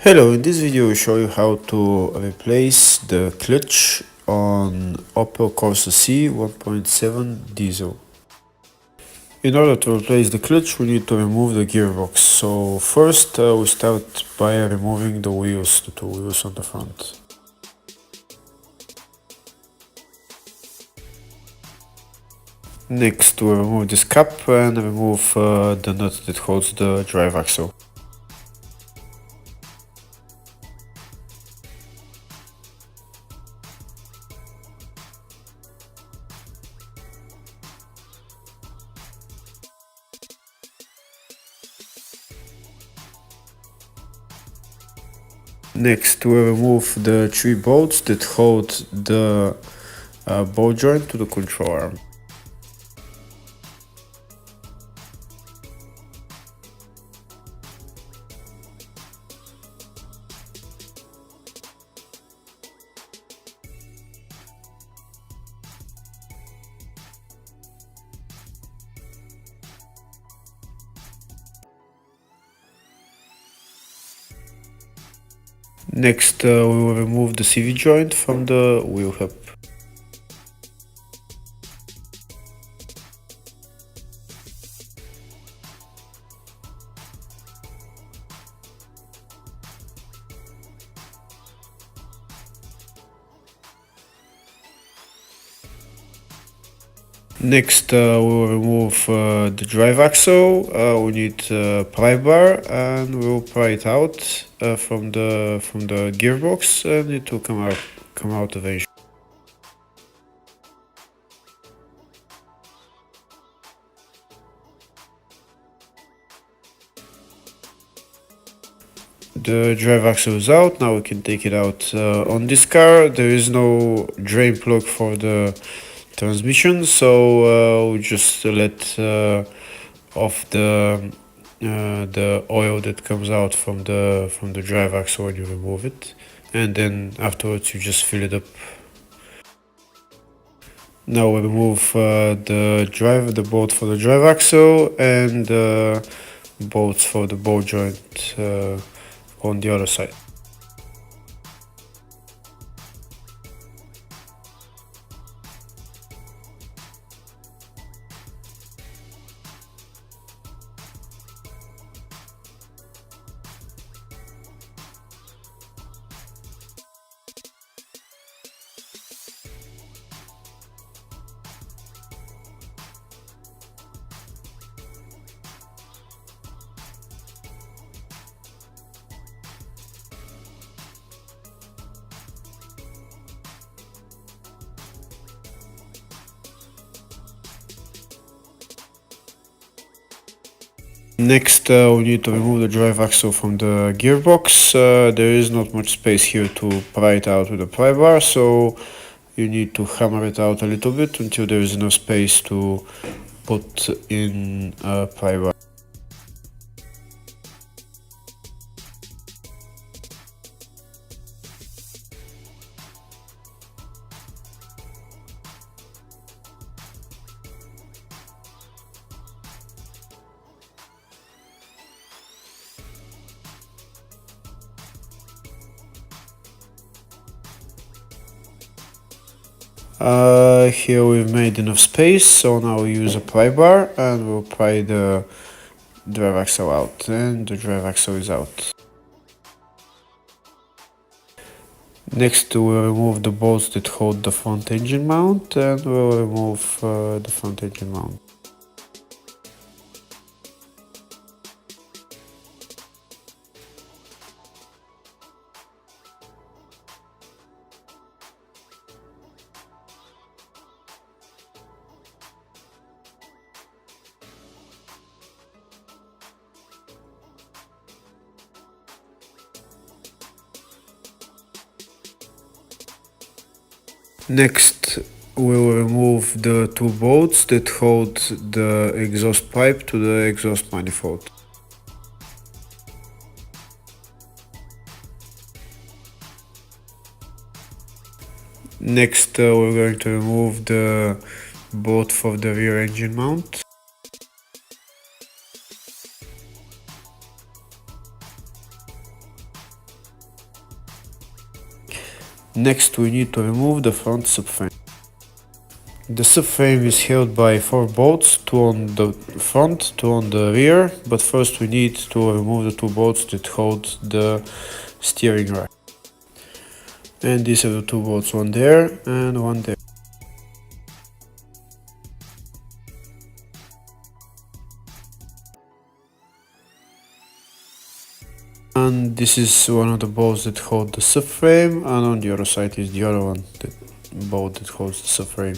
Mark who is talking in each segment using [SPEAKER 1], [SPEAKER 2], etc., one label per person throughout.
[SPEAKER 1] Hello, in this video I will show you how to replace the clutch on Opel Corsa C 1.7 diesel. In order to replace the clutch we need to remove the gearbox. So first we start by removing the wheels, the two wheels on the front. Next we remove this cap and remove the nut that holds the drive axle. Next we remove the three bolts that hold the ball joint to the control arm. Next we will remove the CV joint from the wheel hub. Next we will remove the drive axle. We need pry bar and we will pry it out from the gearbox and it will come out eventually. The drive axle is out, now we can take it out. On this car there is no drain plug for the transmission, so we just let off the oil that comes out from the drive axle when you remove it, and then afterwards you just fill it up. Now we remove the bolt for the drive axle and bolts for the ball joint on the other side. Next we need to remove the drive axle from the gearbox. There is not much space here to pry it out with a pry bar, so you need to hammer it out a little bit until there is enough space to put in a pry bar. Here we've made enough space, so now we use a pry bar and we'll pry the drive axle out, and the drive axle is out. Next we'll remove the bolts that hold the front engine mount, and we'll remove the front engine mount. Next we'll remove the two bolts that hold the exhaust pipe to the exhaust manifold. Next we're going to remove the bolt for the rear engine mount. Next, we need to remove the front subframe. The subframe is held by 4 bolts, 2 on the front, 2 on the rear, but first we need to remove the 2 bolts that hold the steering rack. And these are the 2 bolts, one there and one there. And this is one of the bolts that hold the subframe, and on the other side is the other one, the bolt that holds the subframe.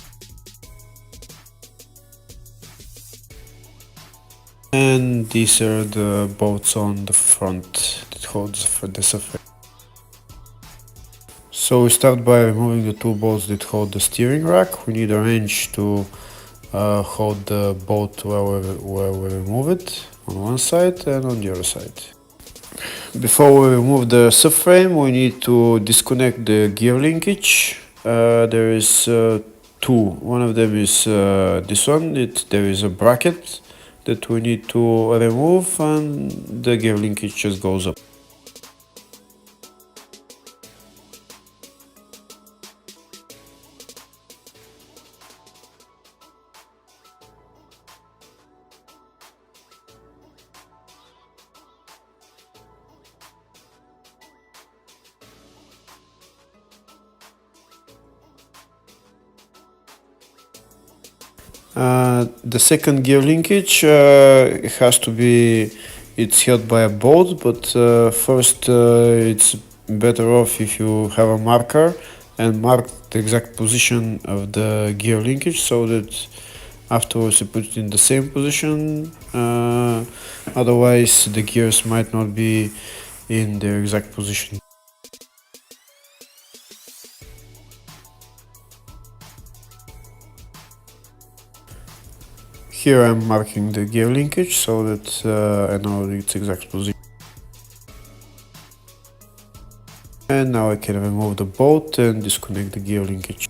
[SPEAKER 1] And these are the bolts on the front that holds the subframe. So we start by removing the 2 bolts that hold the steering rack. We need a wrench to hold the bolt where we remove it, on one side and on the other side. Before we remove the subframe, we need to disconnect the gear linkage. There is 2. One of them is this one. There is a bracket that we need to remove, and the gear linkage just goes up. The second gear linkage it's held by a bolt, but first it's better off if you have a marker and mark the exact position of the gear linkage, so that afterwards you put it in the same position. Otherwise the gears might not be in their exact position. Here I'm marking the gear linkage so that I know its exact position. And now I can remove the bolt and disconnect the gear linkage.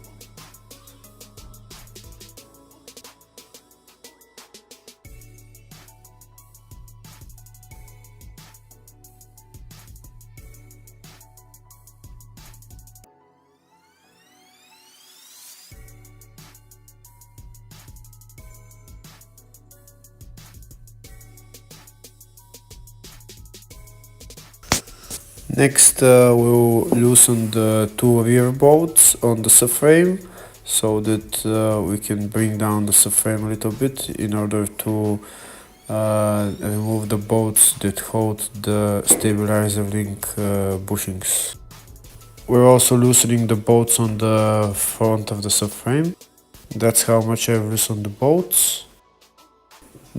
[SPEAKER 1] Next, we'll loosen the 2 rear bolts on the subframe so that we can bring down the subframe a little bit in order to remove the bolts that hold the stabilizer link bushings. We're also loosening the bolts on the front of the subframe. That's how much I've loosened the bolts.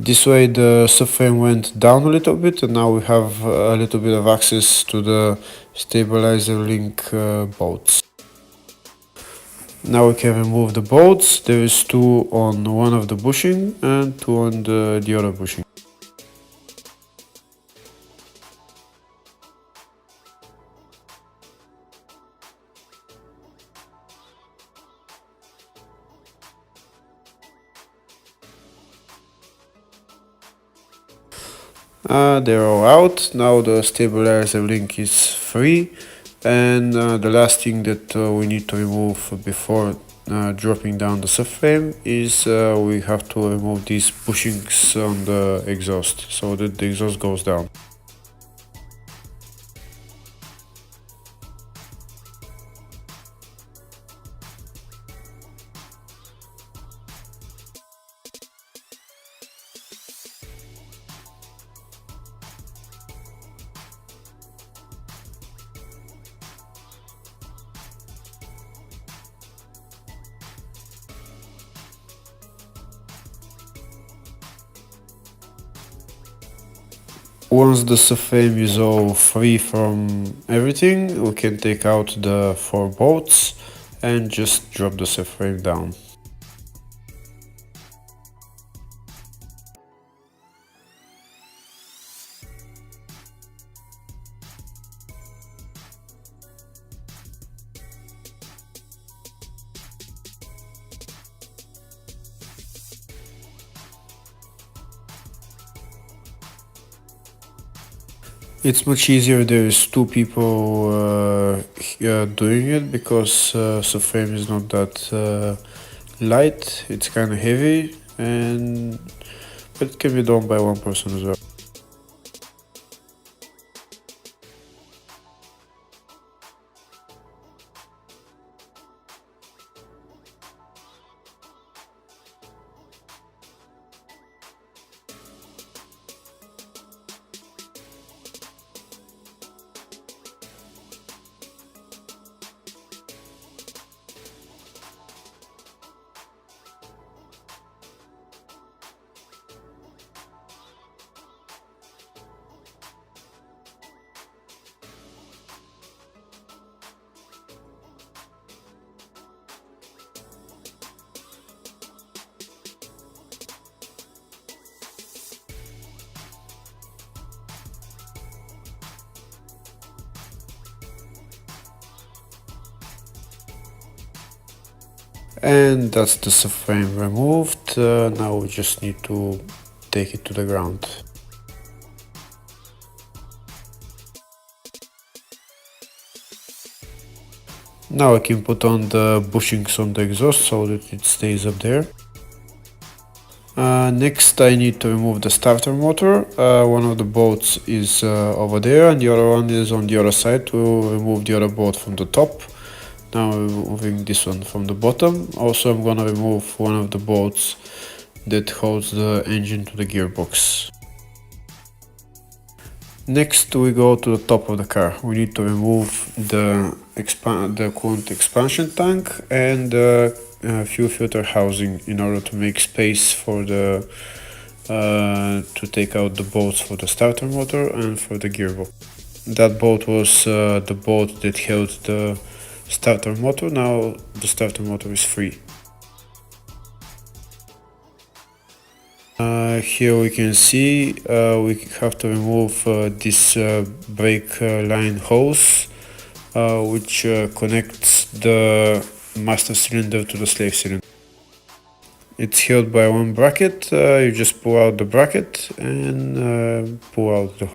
[SPEAKER 1] This way the subframe went down a little bit, and now we have a little bit of access to the stabilizer link bolts. Now we can remove the bolts. There is 2 on one of the bushing and 2 on the other bushing. They're all out. Now the stabilizer link is free, and the last thing that we need to remove before dropping down the subframe is we have to remove these bushings on the exhaust so that the exhaust goes down. Once the subframe is all free from everything, we can take out the 4 bolts and just drop the subframe down. It's much easier there's two people doing it, because the frame is not that light, it's kind of heavy, and but it can be done by one person as well. And that's the subframe removed. Now we just need to take it to the ground. Now I can put on the bushings on the exhaust so that it stays up there. Next I need to remove the starter motor. One of the bolts is over there, and the other one is on the other side to remove the other bolt from the top. Now I'm removing this one from the bottom. Also I'm gonna remove one of the bolts that holds the engine to the gearbox. Next we go to the top of the car. We need to remove the coolant expansion tank and the fuel filter housing in order to make space for the to take out the bolts for the starter motor and for the gearbox. That bolt was the bolt that held the starter motor. Now the starter motor is free. Here we can see we have to remove this brake line hose which connects the master cylinder to the slave cylinder. It's held by one bracket. You just pull out the bracket and pull out the.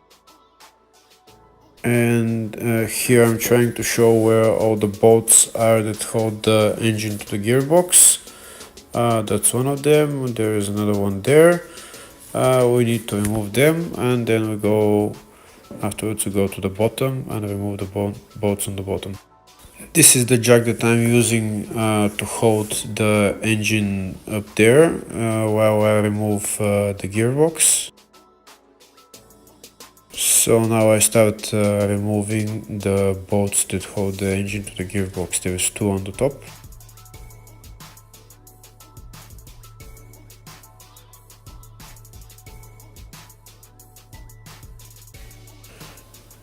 [SPEAKER 1] And here I'm trying to show where all the bolts are that hold the engine to the gearbox. That's one of them. There is another one there. We need to remove them, and then we go afterwards. We go to the bottom and remove the bolts on the bottom. This is the jack that I'm using to hold the engine up there while I remove the gearbox. So now I start removing the bolts that hold the engine to the gearbox. There's two on the top.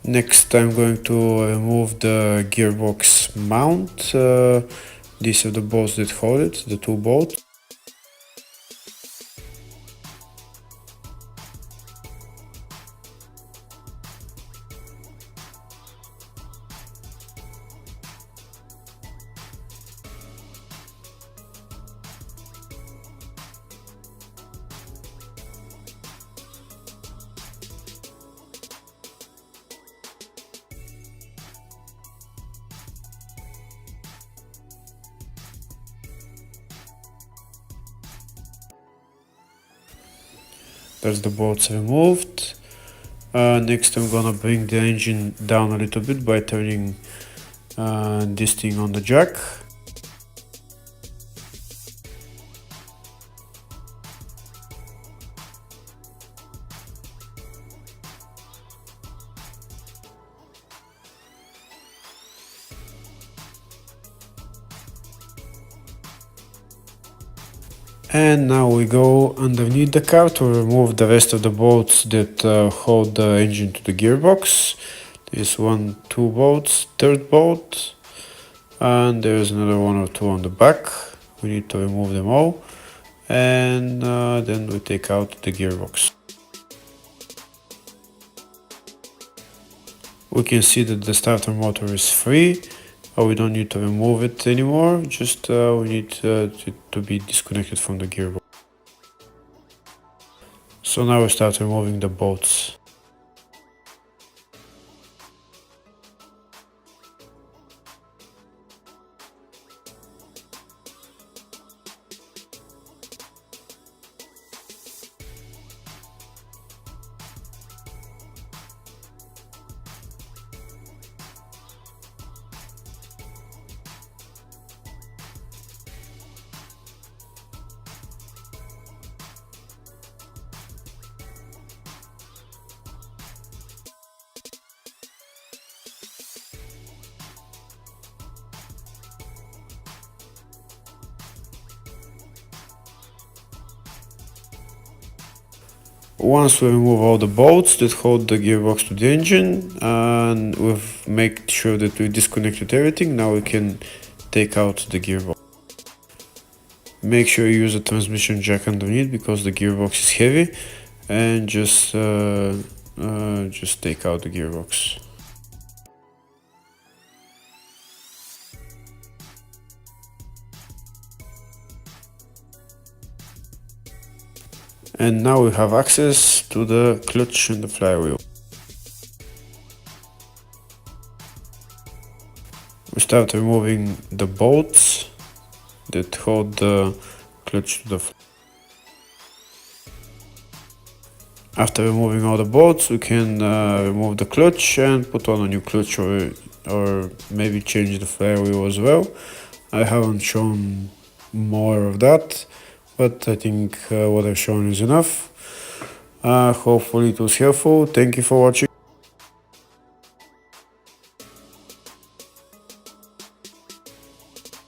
[SPEAKER 1] Next I'm going to remove the gearbox mount. These are the bolts that hold it, the two bolts. That's the bolts removed. Next I'm gonna bring the engine down a little bit by turning this thing on the jack. And now we go underneath the car to remove the rest of the bolts that hold the engine to the gearbox. There's one, two bolts, third bolt, and there's another one or two on the back. We need to remove them all, and then we take out the gearbox. We can see that the starter motor is free. We don't need to remove it anymore, just we need to be disconnected from the gearbox. So now we start removing the bolts. Once we remove all the bolts that hold the gearbox to the engine, and we've made sure that we disconnected everything, now we can take out the gearbox. Make sure you use a transmission jack underneath because the gearbox is heavy, and just take out the gearbox. And now we have access to the clutch and the flywheel. We start removing the bolts that hold the clutch to the flywheel. After removing all the bolts, we can remove the clutch and put on a new clutch, or maybe change the flywheel as well. I haven't shown more of that, but I think what I've shown is enough. Hopefully it was helpful. Thank you for watching.